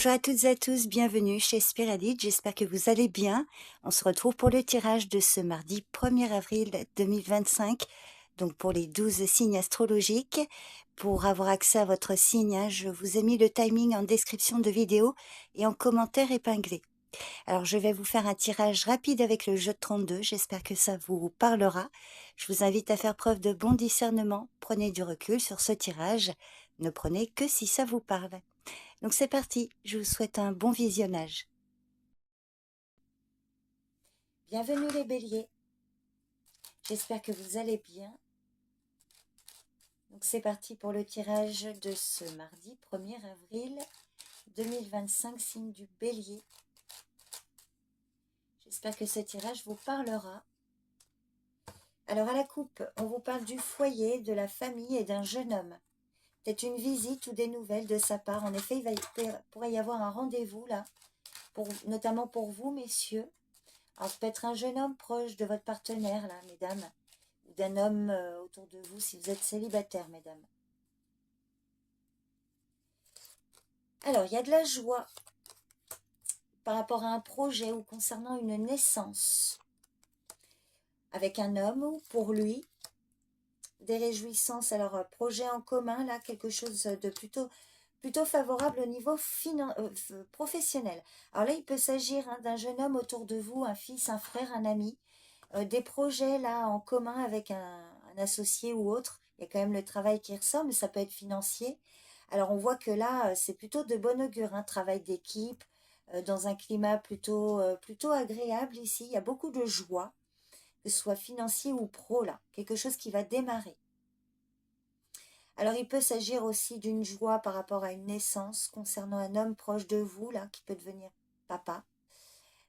Bonjour à toutes et à tous, bienvenue chez Spiradit, j'espère que vous allez bien. On se retrouve pour le tirage de ce mardi 1er avril 2025, donc pour les 12 signes astrologiques. Pour avoir accès à votre signe, je vous ai mis le timing en description de vidéo et en commentaire épinglé. Alors je vais vous faire un tirage rapide avec le jeu de 32, j'espère que ça vous parlera. Je vous invite à faire preuve de bon discernement, prenez du recul sur ce tirage, ne prenez que si ça vous parle. Donc c'est parti, je vous souhaite un bon visionnage. Bienvenue les béliers, j'espère que vous allez bien. Donc c'est parti pour le tirage de ce mardi 1er avril 2025, signe du bélier. J'espère que ce tirage vous parlera. Alors à la coupe, on vous parle du foyer, de la famille et d'un jeune homme. Peut-être une visite ou des nouvelles de sa part. En effet, pourrait y avoir un rendez-vous là, notamment pour vous messieurs. Alors, ça peut être un jeune homme proche de votre partenaire, là, mesdames, ou d'un homme autour de vous si vous êtes célibataire, mesdames. Alors, il y a de la joie par rapport à un projet ou concernant une naissance avec un homme ou pour lui. Des réjouissances, alors projet en commun, là, quelque chose de plutôt favorable au niveau professionnel. Alors là, il peut s'agir d'un jeune homme autour de vous, un fils, un frère, un ami. Des projets là en commun avec un associé ou autre. Il y a quand même le travail qui ressort, mais ça peut être financier. Alors on voit que là, c'est plutôt de bon augure, un travail d'équipe, dans un climat plutôt agréable ici. Il y a beaucoup de joie, que ce soit financier ou pro là, quelque chose qui va démarrer. Alors il peut s'agir aussi d'une joie par rapport à une naissance concernant un homme proche de vous là, qui peut devenir papa.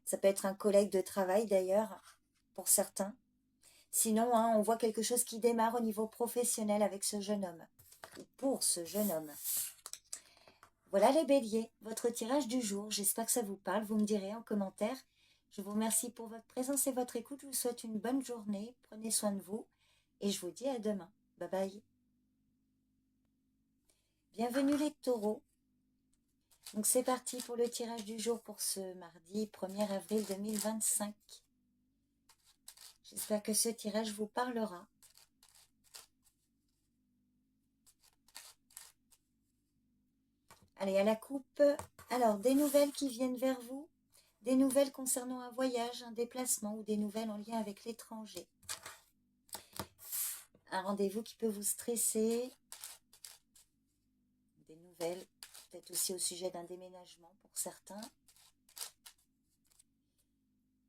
Ça peut être un collègue de travail d'ailleurs, pour certains. Sinon, on voit quelque chose qui démarre au niveau professionnel avec ce jeune homme, ou pour ce jeune homme. Voilà les béliers, votre tirage du jour. J'espère que ça vous parle, vous me direz en commentaire. Je vous remercie pour votre présence et votre écoute. Je vous souhaite une bonne journée, prenez soin de vous, et je vous dis à demain. Bye bye. Bienvenue les taureaux. Donc c'est parti pour le tirage du jour pour ce mardi 1er avril 2025. J'espère que ce tirage vous parlera. Allez, à la coupe. Alors, des nouvelles qui viennent vers vous, des nouvelles concernant un voyage, un déplacement ou des nouvelles en lien avec l'étranger. Un rendez-vous qui peut vous stresser. Des nouvelles, peut-être aussi au sujet d'un déménagement pour certains.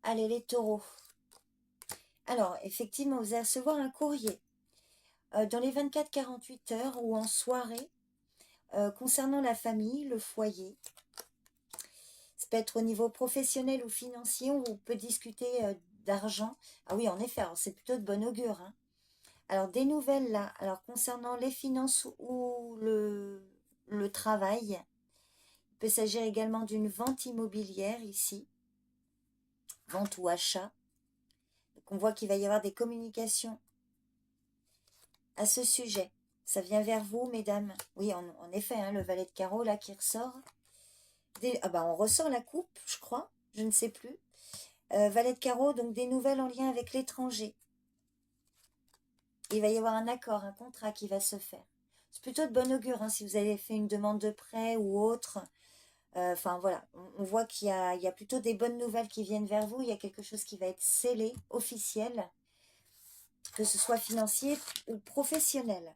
Allez, les taureaux. Alors, effectivement, vous allez recevoir un courrier dans les 24-48 heures ou en soirée concernant la famille, le foyer. Ça peut être au niveau professionnel ou financier, on peut discuter d'argent. Ah oui, en effet, c'est plutôt de bon augure. Alors, des nouvelles là, alors concernant les finances ou le travail, il peut s'agir également d'une vente immobilière ici, vente ou achat. Donc, on voit qu'il va y avoir des communications à ce sujet. Ça vient vers vous, mesdames. Oui, en effet, le valet de carreau là qui ressort. On ressort la coupe, je crois, je ne sais plus. Valet de carreau, donc des nouvelles en lien avec l'étranger. Il va y avoir un accord, un contrat qui va se faire. C'est plutôt de bon augure si vous avez fait une demande de prêt ou autre. Enfin voilà, on voit qu'il y a plutôt des bonnes nouvelles qui viennent vers vous. Il y a quelque chose qui va être scellé, officiel, que ce soit financier ou professionnel.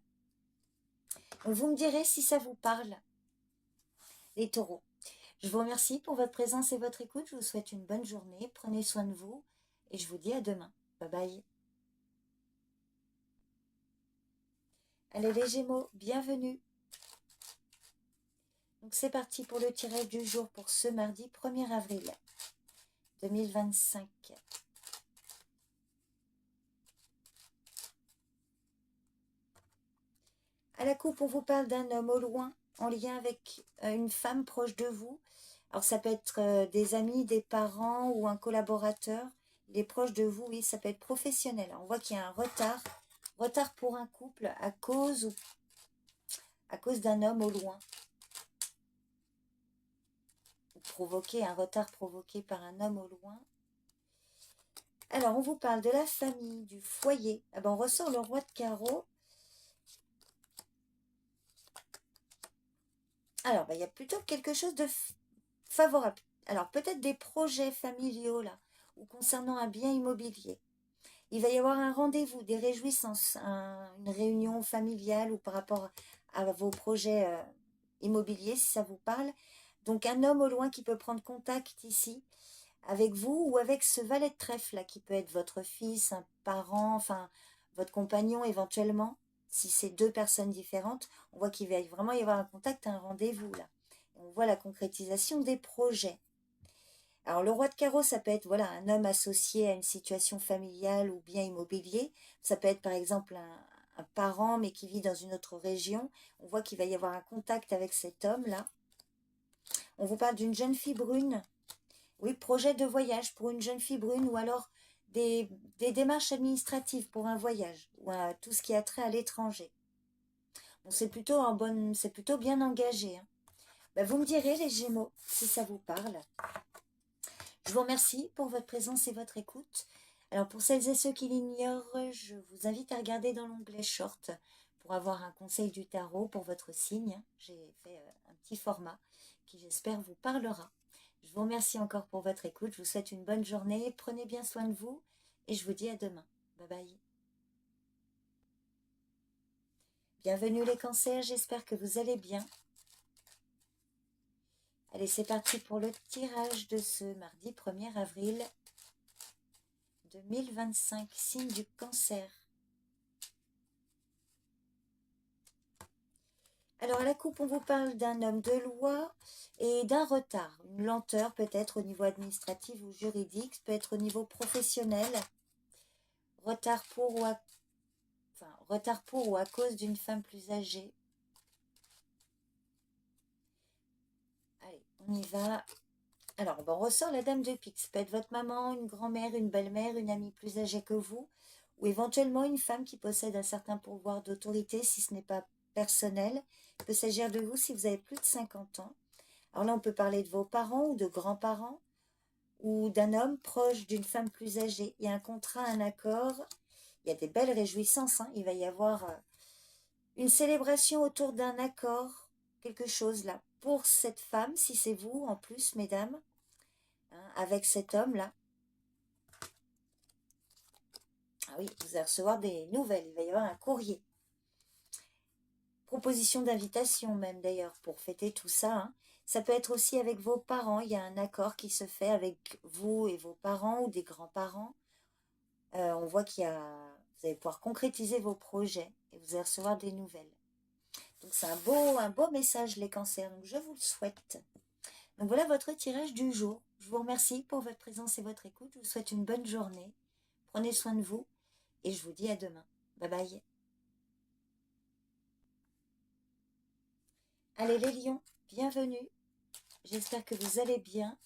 Donc vous me direz si ça vous parle, les taureaux. Je vous remercie pour votre présence et votre écoute. Je vous souhaite une bonne journée. Prenez soin de vous et je vous dis à demain. Bye bye. Allez les Gémeaux, bienvenue. Donc c'est parti pour le tirage du jour pour ce mardi 1er avril 2025. À la coupe, on vous parle d'un homme au loin, en lien avec une femme proche de vous. Alors ça peut être des amis, des parents ou un collaborateur. Il est proche de vous, oui, ça peut être professionnel. Alors, on voit qu'il y a un retard pour un couple à cause d'un homme au loin. provoqué, un retard provoqué par un homme au loin. Alors, on vous parle de la famille, du foyer. Ah ben, on ressort le roi de carreau. Alors, ben, il y a plutôt quelque chose de favorable. Alors, peut-être des projets familiaux, là, ou concernant un bien immobilier. Il va y avoir un rendez-vous, des réjouissances, une réunion familiale ou par rapport à vos projets immobiliers, si ça vous parle. Donc, un homme au loin qui peut prendre contact ici avec vous ou avec ce valet de trèfle là, qui peut être votre fils, un parent, enfin, votre compagnon éventuellement. Si c'est deux personnes différentes, on voit qu'il va vraiment y avoir un contact, un rendez-vous là. On voit la concrétisation des projets. Alors, le roi de carreau, ça peut être voilà, un homme associé à une situation familiale ou bien immobilier. Ça peut être par exemple un parent, mais qui vit dans une autre région. On voit qu'il va y avoir un contact avec cet homme-là. On vous parle d'une jeune fille brune. Oui, projet de voyage pour une jeune fille brune ou alors des, des démarches administratives pour un voyage ou tout ce qui a trait à l'étranger. Bon, c'est plutôt bien engagé, hein. Ben, vous me direz, les Gémeaux, si ça vous parle. Je vous remercie pour votre présence et votre écoute. Alors pour celles et ceux qui l'ignorent, je vous invite à regarder dans l'onglet Short pour avoir un conseil du tarot pour votre signe. J'ai fait un petit format qui j'espère vous parlera. Je vous remercie encore pour votre écoute. Je vous souhaite une bonne journée. Prenez bien soin de vous et je vous dis à demain. Bye bye. Bienvenue les cancers, j'espère que vous allez bien. Allez, c'est parti pour le tirage de ce mardi 1er avril 2025, signe du cancer. Alors à la coupe, on vous parle d'un homme de loi et d'un retard, une lenteur peut-être au niveau administratif ou juridique, peut être au niveau professionnel, retard pour ou à cause d'une femme plus âgée. Allez, on y va. Alors, on ressort la dame de pique. Ça peut être votre maman, une grand-mère, une belle-mère, une amie plus âgée que vous, ou éventuellement une femme qui possède un certain pouvoir d'autorité, si ce n'est pas personnel. Il peut s'agir de vous si vous avez plus de 50 ans. Alors là, on peut parler de vos parents ou de grands-parents, ou d'un homme proche d'une femme plus âgée. Il y a un contrat, un accord, il y a des belles réjouissances, hein. Il va y avoir une célébration autour d'un accord, quelque chose là, pour cette femme, si c'est vous en plus, mesdames, hein, avec cet homme-là. Ah oui, vous allez recevoir des nouvelles, il va y avoir un courrier. Proposition d'invitation même d'ailleurs, pour fêter tout ça, hein. Ça peut être aussi avec vos parents, il y a un accord qui se fait avec vous et vos parents ou des grands-parents. On voit vous allez pouvoir concrétiser vos projets et vous allez recevoir des nouvelles. Donc c'est un beau message les cancers, donc je vous le souhaite. Donc voilà votre tirage du jour. Je vous remercie pour votre présence et votre écoute. Je vous souhaite une bonne journée. Prenez soin de vous et je vous dis à demain. Bye bye. Allez les lions, bienvenue. J'espère que vous allez bien.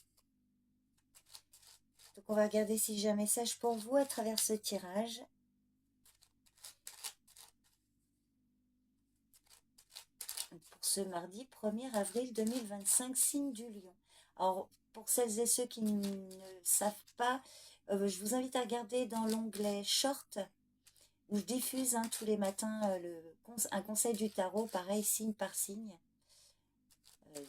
Donc on va regarder si j'ai un message pour vous à travers ce tirage. Pour ce mardi 1er avril 2025, signe du lion. Alors pour celles et ceux qui ne savent pas, je vous invite à regarder dans l'onglet Short où je diffuse tous les matins un conseil du tarot, pareil signe par signe.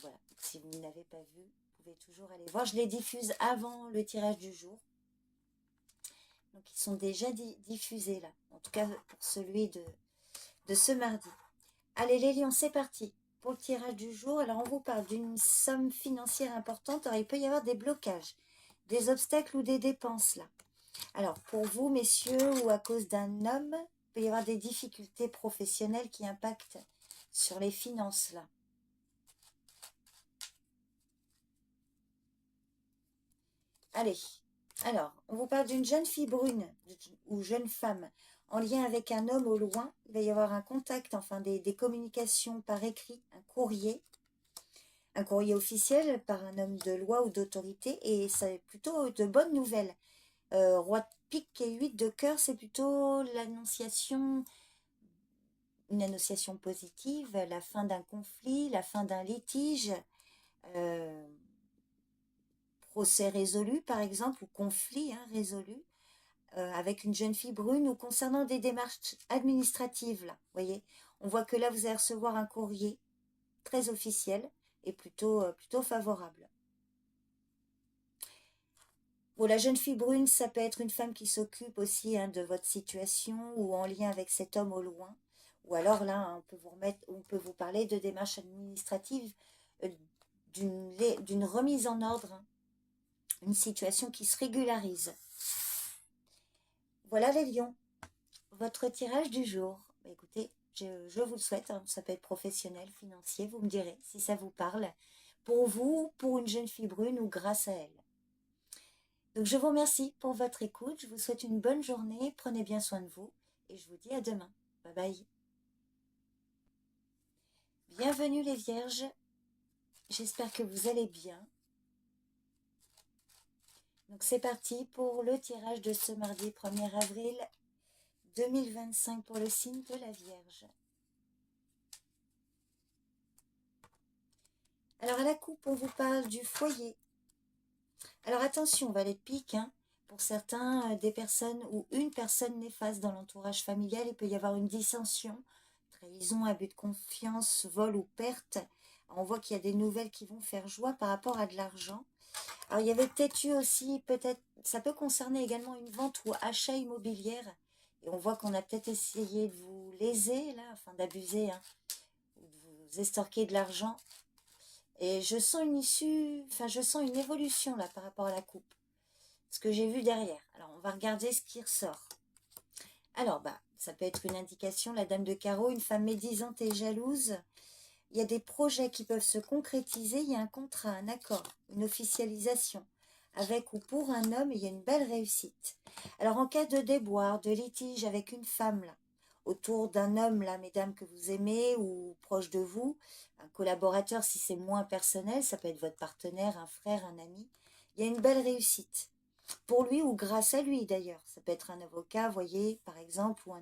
Voilà, si vous ne l'avez pas vu, vous pouvez toujours aller voir. Je les diffuse avant le tirage du jour. Donc ils sont déjà diffusés là, en tout cas pour celui de ce mardi. Allez les lions, c'est parti pour le tirage du jour. Alors on vous parle d'une somme financière importante. Alors il peut y avoir des blocages, des obstacles ou des dépenses là. Alors pour vous messieurs ou à cause d'un homme, il peut y avoir des difficultés professionnelles qui impactent sur les finances là. Allez, alors, on vous parle d'une jeune fille brune ou jeune femme en lien avec un homme au loin. Il va y avoir un contact, enfin des communications par écrit, un courrier officiel par un homme de loi ou d'autorité et c'est plutôt de bonnes nouvelles. Roi de pique et 8 de cœur, c'est plutôt une annonciation positive, la fin d'un conflit, la fin d'un litige. procès résolu par exemple, ou conflit résolu, avec une jeune fille brune, ou concernant des démarches administratives là, vous voyez. On voit que là vous allez recevoir un courrier très officiel et plutôt favorable. Bon, la jeune fille brune, ça peut être une femme qui s'occupe aussi de votre situation ou en lien avec cet homme au loin. Ou alors là, on peut vous parler de démarches administratives, euh, d'une remise en ordre, une situation qui se régularise. Voilà les lions, votre tirage du jour. Bah, écoutez, je vous le souhaite, ça peut être professionnel, financier, vous me direz si ça vous parle. Pour vous, pour une jeune fille brune ou grâce à elle. Donc je vous remercie pour votre écoute, je vous souhaite une bonne journée, prenez bien soin de vous et je vous dis à demain. Bye bye. Bienvenue les vierges, j'espère que vous allez bien. Donc c'est parti pour le tirage de ce mardi 1er avril 2025 pour le signe de la Vierge. Alors à la coupe, on vous parle du foyer. Alors attention, valet de pique, pour certains, des personnes ou une personne néfaste dans l'entourage familial, il peut y avoir une dissension, trahison, abus de confiance, vol ou perte. Alors, on voit qu'il y a des nouvelles qui vont faire joie par rapport à de l'argent. Alors il y avait peut-être eu aussi, peut-être, ça peut concerner également une vente ou achat immobilière. Et on voit qu'on a peut-être essayé de vous léser, là, afin d'abuser, ou de vous estorquer de l'argent. Et je sens une issue, enfin je sens une évolution là par rapport à la coupe. Ce que j'ai vu derrière. Alors on va regarder ce qui ressort. Alors ça peut être une indication, la dame de carreau, une femme médisante et jalouse. Il y a des projets qui peuvent se concrétiser, il y a un contrat, un accord, une officialisation. Avec ou pour un homme, il y a une belle réussite. Alors en cas de déboire, de litige avec une femme là, autour d'un homme là, mesdames, que vous aimez ou proche de vous, un collaborateur si c'est moins personnel, ça peut être votre partenaire, un frère, un ami, il y a une belle réussite. Pour lui ou grâce à lui d'ailleurs, ça peut être un avocat, voyez, par exemple, ou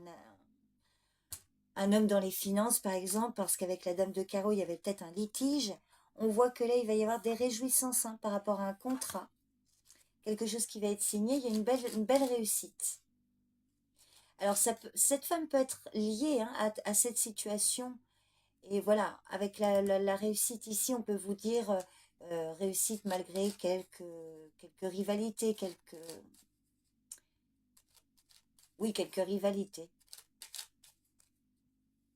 un homme dans les finances, par exemple, parce qu'avec la dame de carreau, il y avait peut-être un litige. On voit que là, il va y avoir des réjouissances par rapport à un contrat. Quelque chose qui va être signé, il y a une belle réussite. Alors, cette femme peut être liée à cette situation. Et voilà, avec la réussite ici, on peut vous dire réussite malgré quelques rivalités, quelques rivalités.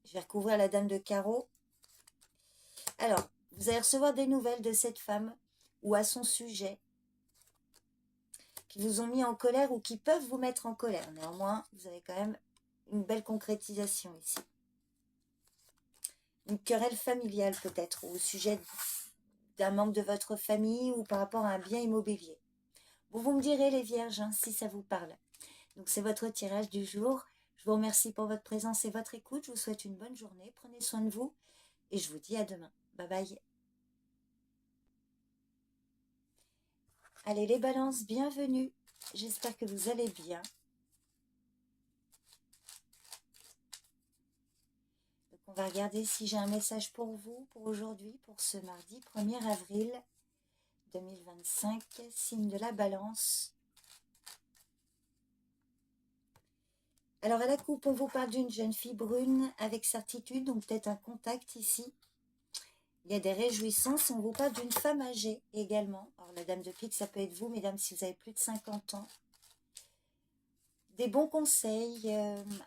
Je vais recouvrir la dame de carreau. Alors, vous allez recevoir des nouvelles de cette femme ou à son sujet qui vous ont mis en colère ou qui peuvent vous mettre en colère. Néanmoins, vous avez quand même une belle concrétisation ici. Une querelle familiale peut-être, ou au sujet d'un membre de votre famille ou par rapport à un bien immobilier. Bon, vous me direz les vierges si ça vous parle. Donc c'est votre tirage du jour. Je vous remercie pour votre présence et votre écoute. Je vous souhaite une bonne journée. Prenez soin de vous et je vous dis à demain. Bye bye. Allez les balances, bienvenue. J'espère que vous allez bien. Donc on va regarder si j'ai un message pour vous, pour aujourd'hui, pour ce mardi 1er avril 2025, signe de la balance. Alors à la coupe, on vous parle d'une jeune fille brune avec certitude, donc peut-être un contact ici. Il y a des réjouissances, on vous parle d'une femme âgée également. Alors la dame de pique, ça peut être vous, mesdames, si vous avez plus de 50 ans. Des bons conseils,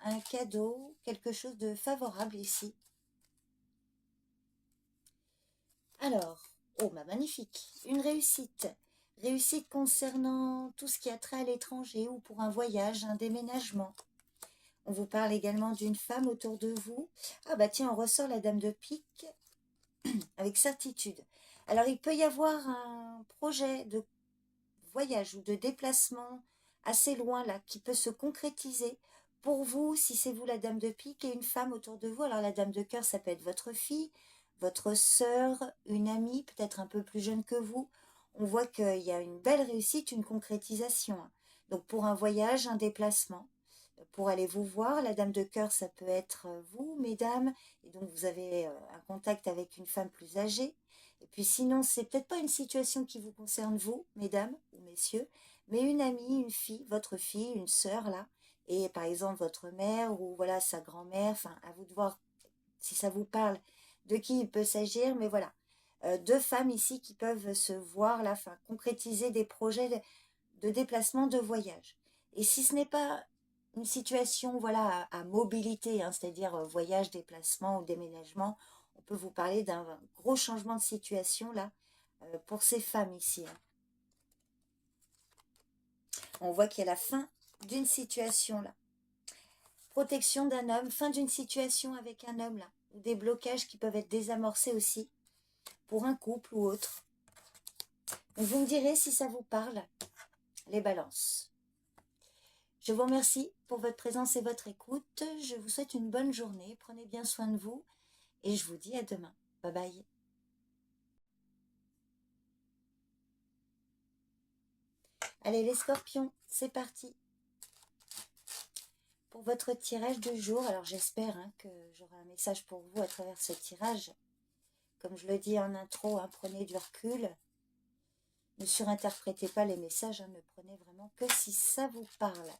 un cadeau, quelque chose de favorable ici. Alors, magnifique, une réussite. Réussite concernant tout ce qui a trait à l'étranger ou pour un voyage, un déménagement. On vous parle également d'une femme autour de vous. Ah bah tiens, on ressort la dame de pique avec certitude. Alors, il peut y avoir un projet de voyage ou de déplacement assez loin là, qui peut se concrétiser pour vous, si c'est vous la dame de pique et une femme autour de vous. Alors la dame de cœur, ça peut être votre fille, votre sœur, une amie, peut-être un peu plus jeune que vous. On voit qu'il y a une belle réussite, une concrétisation. Donc pour un voyage, un déplacement, pour aller vous voir, la dame de cœur, ça peut être vous, mesdames, et donc vous avez un contact avec une femme plus âgée. Et puis sinon, c'est peut-être pas une situation qui vous concerne vous, mesdames ou messieurs, mais une amie, une fille, votre fille, une sœur là, et par exemple votre mère ou voilà sa grand-mère, enfin à vous de voir si ça vous parle de qui il peut s'agir, mais voilà. Deux femmes ici qui peuvent se voir là, enfin concrétiser des projets de déplacement, de voyage. Et si ce n'est pas une situation voilà à mobilité, hein, c'est-à-dire voyage, déplacement ou déménagement, on peut vous parler d'un gros changement de situation là pour ces femmes ici, hein. On voit qu'il y a la fin d'une situation là. Protection d'un homme, fin d'une situation avec un homme là, ou des blocages qui peuvent être désamorcés aussi pour un couple ou autre. Donc vous me direz si ça vous parle, les balances. Je vous remercie pour votre présence et votre écoute. Je vous souhaite une bonne journée. Prenez bien soin de vous et je vous dis à demain. Bye bye. Allez les scorpions, c'est parti. Pour votre tirage du jour, alors j'espère que j'aurai un message pour vous à travers ce tirage. Comme je le dis en intro, prenez du recul. Ne surinterprétez pas les messages, ne prenez vraiment que si ça vous parle.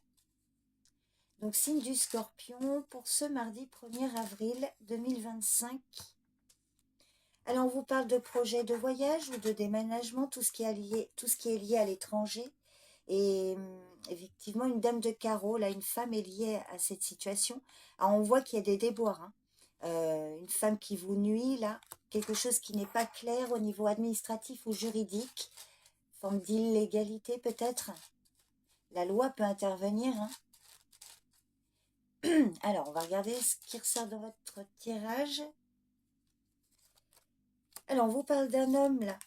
Donc signe du Scorpion pour ce mardi 1er avril 2025. Alors on vous parle de projets de voyage ou de déménagement, tout ce qui est lié à l'étranger. Et effectivement, une dame de carreau, là, une femme est liée à cette situation. Alors on voit qu'il y a des déboires, hein. Une femme qui vous nuit, là, quelque chose qui n'est pas clair au niveau administratif ou juridique, forme d'illégalité peut-être. La loi peut intervenir, hein. Alors, on va regarder ce qui ressort dans votre tirage. Alors, on vous parle d'un homme, là,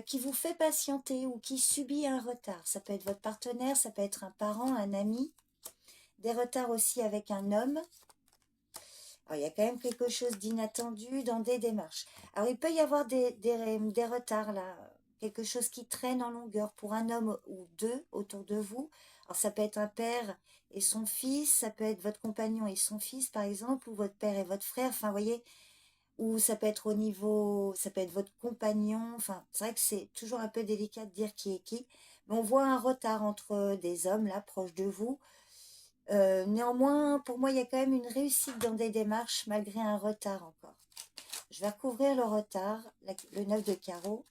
qui vous fait patienter ou qui subit un retard. Ça peut être votre partenaire, ça peut être un parent, un ami. Des retards aussi avec un homme. Alors, il y a quand même quelque chose d'inattendu dans des démarches. Alors, il peut y avoir des retards, là. Quelque chose qui traîne en longueur pour un homme ou deux autour de vous. Alors, ça peut être un père et son fils, ça peut être votre compagnon et son fils, par exemple, ou votre père et votre frère. Enfin, vous voyez, ou ça peut être ça peut être votre compagnon. Enfin, c'est vrai que c'est toujours un peu délicat de dire qui est qui. Mais on voit un retard entre des hommes, là, proches de vous. Néanmoins, pour moi, il y a quand même une réussite dans des démarches, malgré un retard encore. Je vais recouvrir le retard, le 9 de carreau.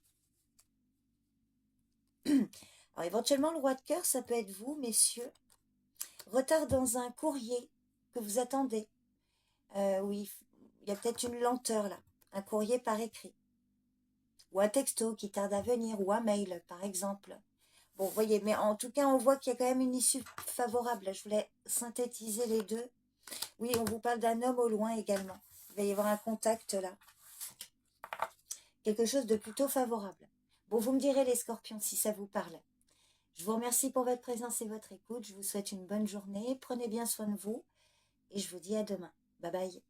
Alors, éventuellement, le roi de cœur, ça peut être vous, messieurs. Retard dans un courrier que vous attendez. Oui, il y a peut-être une lenteur là. Un courrier par écrit. Ou un texto qui tarde à venir. Ou un mail, par exemple. Bon, vous voyez, mais en tout cas, on voit qu'il y a quand même une issue favorable. Je voulais synthétiser les deux. Oui, on vous parle d'un homme au loin également. Il va y avoir un contact là. Quelque chose de plutôt favorable. Bon, vous me direz les scorpions si ça vous parle. Je vous remercie pour votre présence et votre écoute. Je vous souhaite une bonne journée. Prenez bien soin de vous. Et je vous dis à demain. Bye bye.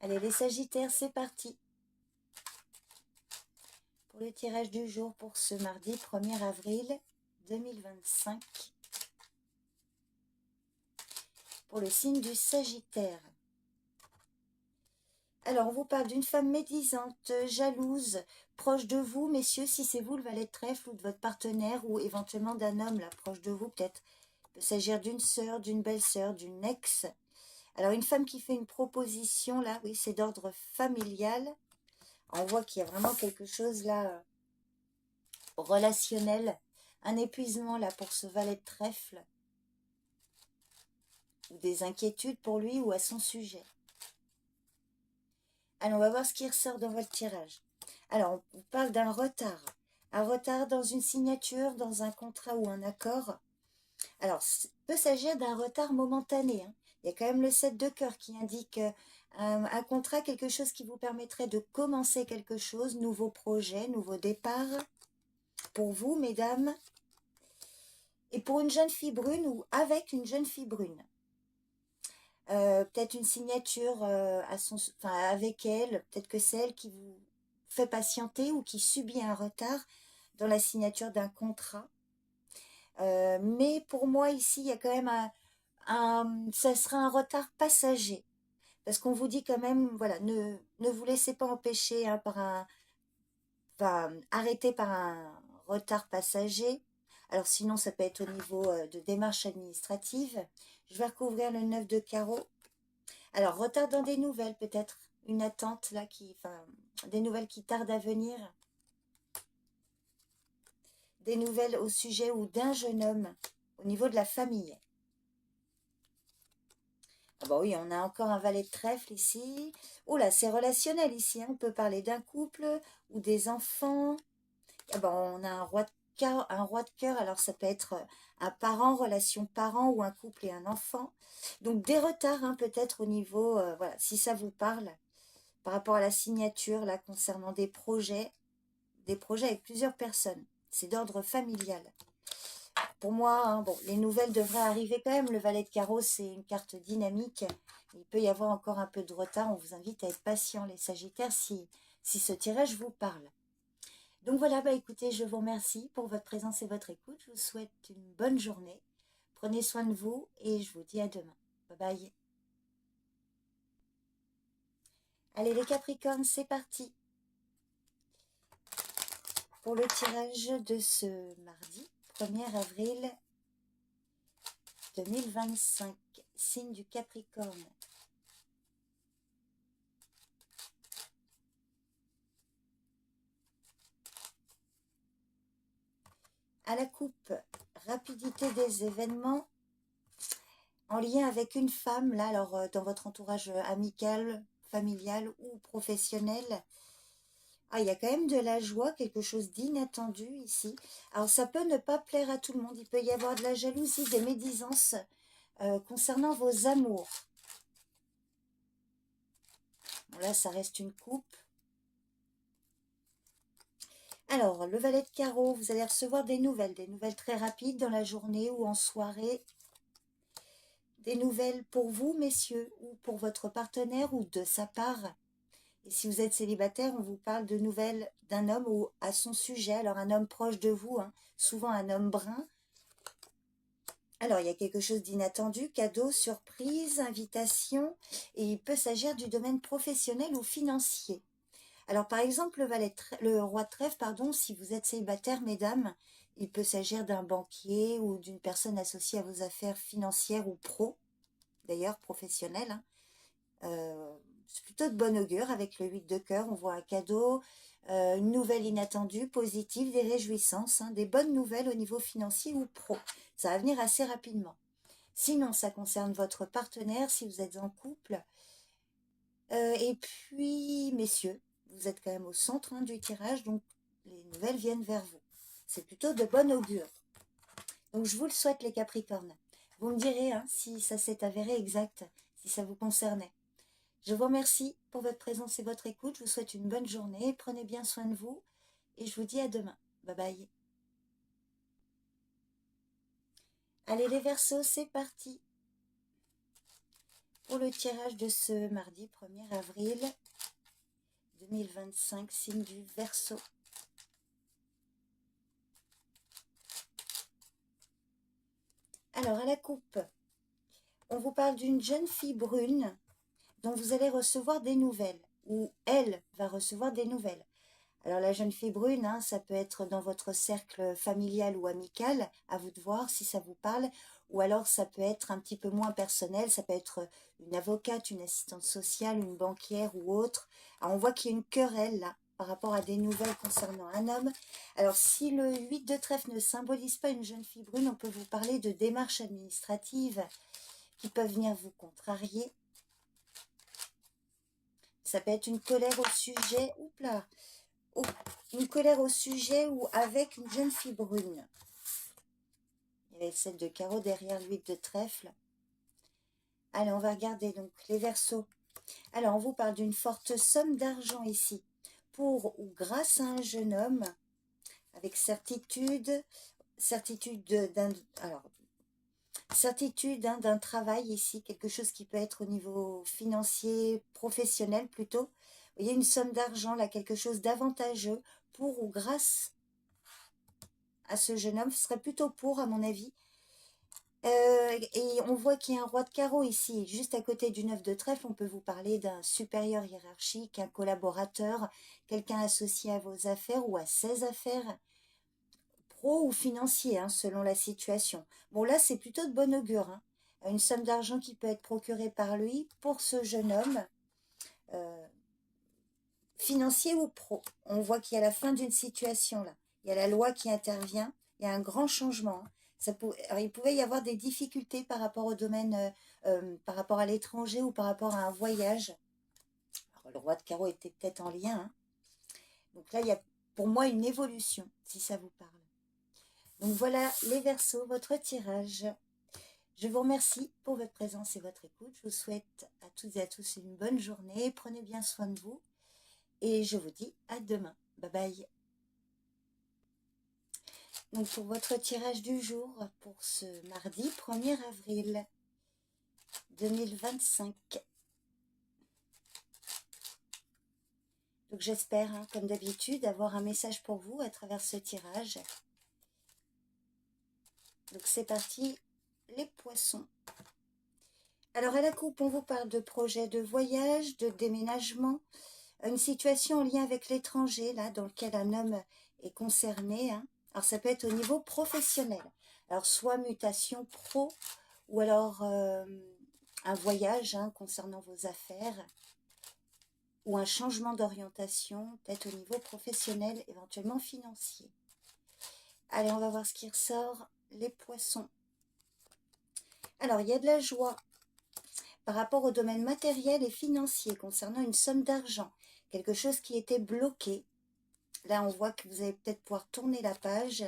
Allez, les sagittaires, c'est parti. Pour le tirage du jour pour ce mardi 1er avril 2025. Pour le signe du Sagittaire. Alors, on vous parle d'une femme médisante, jalouse, proche de vous, messieurs, si c'est vous le valet de trèfle ou de votre partenaire ou éventuellement d'un homme là, proche de vous peut-être. Il peut s'agir d'une sœur, d'une belle-sœur, d'une ex. Alors, une femme qui fait une proposition là, oui, c'est d'ordre familial. On voit qu'il y a vraiment quelque chose là, relationnel, un épuisement là pour ce valet de trèfle. Ou des inquiétudes pour lui ou à son sujet. Alors, on va voir ce qui ressort dans votre tirage. Alors, on vous parle d'un retard. Un retard dans une signature, dans un contrat ou un accord. Alors, peut s'agir d'un retard momentané, hein. Il y a quand même le 7 de cœur qui indique un contrat, quelque chose qui vous permettrait de commencer quelque chose, nouveau projet, nouveau départ. Pour vous, mesdames. Et pour une jeune fille brune ou avec une jeune fille brune. Peut-être une signature avec elle, peut-être que c'est elle qui vous fait patienter ou qui subit un retard dans la signature d'un contrat. Mais pour moi ici, il y a quand même ça sera un retard passager. Parce qu'on vous dit quand même, voilà, ne vous laissez pas empêcher hein, enfin, arrêter par un retard passager. Alors sinon, ça peut être au niveau de démarches administratives. Je vais recouvrir le 9 de carreau. Alors, retard dans des nouvelles, peut-être. Une attente, là, enfin, des nouvelles qui tardent à venir. Des nouvelles au sujet ou d'un jeune homme au niveau de la famille. Ah bah oui, on a encore un valet de trèfle ici. Oh là, c'est relationnel ici. Hein. On peut parler d'un couple ou des enfants. Ah bah, on a un roi de cœur. Alors ça peut être un parent, relation parent ou un couple et un enfant. Donc des retards hein, peut-être au niveau, voilà, si ça vous parle, par rapport à la signature là concernant des projets avec plusieurs personnes. C'est d'ordre familial. Pour moi, hein, bon, les nouvelles devraient arriver quand même. Le valet de carreau, c'est une carte dynamique. Il peut y avoir encore un peu de retard. On vous invite à être patient, les Sagittaires, si ce tirage vous parle. Donc voilà, bah écoutez, je vous remercie pour votre présence et votre écoute. Je vous souhaite une bonne journée. Prenez soin de vous et je vous dis à demain. Bye bye. Allez les Capricornes, c'est parti pour le tirage de ce mardi 1er avril 2025, signe du Capricorne. À la coupe, rapidité des événements en lien avec une femme, là, alors dans votre entourage amical, familial ou professionnel. Ah, il y a quand même de la joie, quelque chose d'inattendu ici. Alors ça peut ne pas plaire à tout le monde, il peut y avoir de la jalousie, des médisances concernant vos amours. Bon, là, ça reste une coupe. Alors, le valet de carreau, vous allez recevoir des nouvelles très rapides dans la journée ou en soirée. Des nouvelles pour vous, messieurs, ou pour votre partenaire ou de sa part. Et si vous êtes célibataire, on vous parle de nouvelles d'un homme ou à son sujet. Alors, un homme proche de vous, hein, souvent un homme brun. Alors, il y a quelque chose d'inattendu, cadeau, surprise, invitation, et il peut s'agir du domaine professionnel ou financier. Alors, par exemple, le roi de trèfle, pardon, si vous êtes célibataire, mesdames, il peut s'agir d'un banquier ou d'une personne associée à vos affaires financières ou pro, d'ailleurs professionnelles. Hein. C'est plutôt de bon augure avec le 8 de cœur. On voit un cadeau, une nouvelle inattendue, positive, des réjouissances, hein, des bonnes nouvelles au niveau financier ou pro. Ça va venir assez rapidement. Sinon, ça concerne votre partenaire si vous êtes en couple. Et puis, messieurs, vous êtes quand même au centre hein, du tirage, donc les nouvelles viennent vers vous. C'est plutôt de bon augure. Donc, je vous le souhaite, les Capricornes. Vous me direz hein, si ça s'est avéré exact, si ça vous concernait. Je vous remercie pour votre présence et votre écoute. Je vous souhaite une bonne journée. Prenez bien soin de vous. Et je vous dis à demain. Bye bye. Allez les Verseaux, c'est parti. Pour le tirage de ce mardi 1er avril 2025, signe du Verseau. Alors, à la coupe, on vous parle d'une jeune fille brune dont vous allez recevoir des nouvelles, ou elle va recevoir des nouvelles. Alors la jeune fille brune, hein, ça peut être dans votre cercle familial ou amical, à vous de voir si ça vous parle, ou alors ça peut être un petit peu moins personnel, ça peut être une avocate, une assistante sociale, une banquière ou autre. Alors on voit qu'il y a une querelle là, par rapport à des nouvelles concernant un homme. Alors si le 8 de trèfle ne symbolise pas une jeune fille brune, on peut vous parler de démarches administratives qui peuvent venir vous contrarier. Ça peut être une colère au sujet, une colère au sujet ou avec une jeune fille brune. Il y avait celle de carreau derrière l'huile de trèfle. Allez, on va regarder donc les Verseaux. Alors, on vous parle d'une forte somme d'argent ici, pour ou grâce à un jeune homme, avec certitude hein, d'un travail ici, quelque chose qui peut être au niveau financier, professionnel plutôt. Il y a une somme d'argent là, quelque chose d'avantageux pour ou grâce à ce jeune homme. Ce serait plutôt pour, à mon avis. Et on voit qu'il y a un roi de carreau ici, juste à côté du 9 de trèfle. On peut vous parler d'un supérieur hiérarchique, un collaborateur, quelqu'un associé à vos affaires ou à ses affaires, pro ou financier, hein, selon la situation. Bon, là, c'est plutôt de bon augure, hein. Une somme d'argent qui peut être procurée par lui pour ce jeune homme, euh, financier ou pro. On voit qu'il y a la fin d'une situation, là. Il y a la loi qui intervient, il y a un grand changement, hein. Alors, il pouvait y avoir des difficultés par rapport au domaine, par rapport à l'étranger ou par rapport à un voyage. Alors, le roi de carreau était peut-être en lien, hein. Donc là, il y a pour moi une évolution, si ça vous parle. Donc voilà les Verseaux, votre tirage. Je vous remercie pour votre présence et votre écoute. Je vous souhaite à toutes et à tous une bonne journée. Prenez bien soin de vous. Et je vous dis à demain. Bye bye. Donc pour votre tirage du jour, pour ce mardi 1er avril 2025. Donc j'espère, hein, comme d'habitude, avoir un message pour vous à travers ce tirage. Donc c'est parti, les poissons. Alors à la coupe, on vous parle de projets de voyage, de déménagement, une situation en lien avec l'étranger, là, dans lequel un homme est concerné, hein. Alors ça peut être au niveau professionnel. Alors soit mutation pro, ou alors un voyage, hein, concernant vos affaires, ou un changement d'orientation, peut-être au niveau professionnel, éventuellement financier. Allez, on va voir ce qui ressort, les poissons. Alors, il y a de la joie par rapport au domaine matériel et financier concernant une somme d'argent, quelque chose qui était bloqué. Là, on voit que vous allez peut-être pouvoir tourner la page.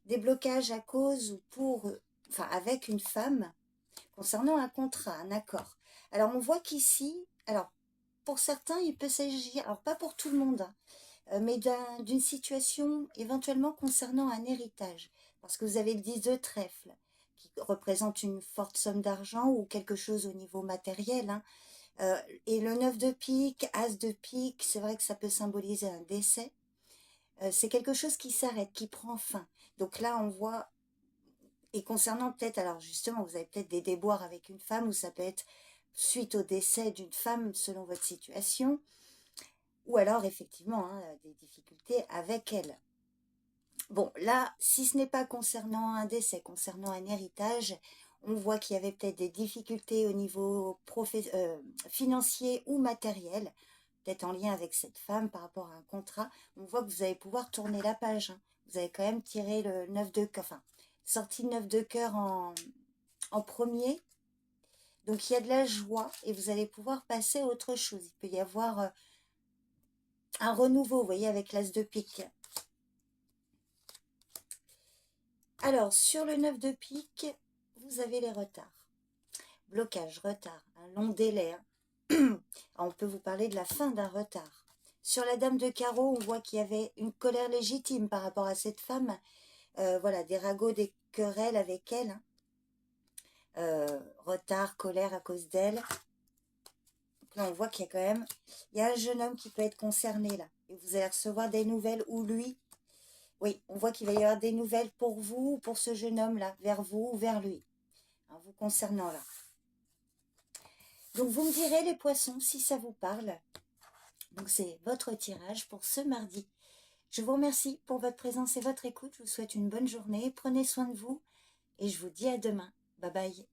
Des blocages à cause ou pour, enfin, avec une femme, concernant un contrat, un accord. Alors, on voit qu'ici, alors, pour certains, il peut s'agir, alors pas pour tout le monde, hein, mais d'une situation éventuellement concernant un héritage. Parce que vous avez le 10 de trèfle, qui représente une forte somme d'argent ou quelque chose au niveau matériel, hein. Et le 9 de pique, as de pique, c'est vrai que ça peut symboliser un décès. C'est quelque chose qui s'arrête, qui prend fin. Donc là, on voit, et concernant peut-être, alors justement, vous avez peut-être des déboires avec une femme, ou ça peut être suite au décès d'une femme selon votre situation, ou alors effectivement, hein, des difficultés avec elle. Bon, là, si ce n'est pas concernant un décès, concernant un héritage, on voit qu'il y avait peut-être des difficultés au niveau financier ou matériel, peut-être en lien avec cette femme par rapport à un contrat. On voit que vous allez pouvoir tourner la page, hein. Vous avez quand même tiré le 9 de cœur, enfin, sorti le 9 de cœur en premier. Donc, il y a de la joie et vous allez pouvoir passer à autre chose. Il peut y avoir un renouveau, vous voyez, avec l'as de pique. Alors, sur le 9 de pique, vous avez les retards. Blocage, retard, un long délai, hein. On peut vous parler de la fin d'un retard. Sur la dame de carreau, on voit qu'il y avait une colère légitime par rapport à cette femme. Voilà, des ragots, des querelles avec elle, hein. Retard, colère à cause d'elle. Là, on voit qu'il y a quand même... Il y a un jeune homme qui peut être concerné, là. Et vous allez recevoir des nouvelles, ou lui. Oui, on voit qu'il va y avoir des nouvelles pour vous, ou pour ce jeune homme-là, vers vous ou vers lui, hein, vous concernant, là. Donc, vous me direz, les poissons, si ça vous parle. Donc, c'est votre tirage pour ce mardi. Je vous remercie pour votre présence et votre écoute. Je vous souhaite une bonne journée. Prenez soin de vous et je vous dis à demain. Bye bye.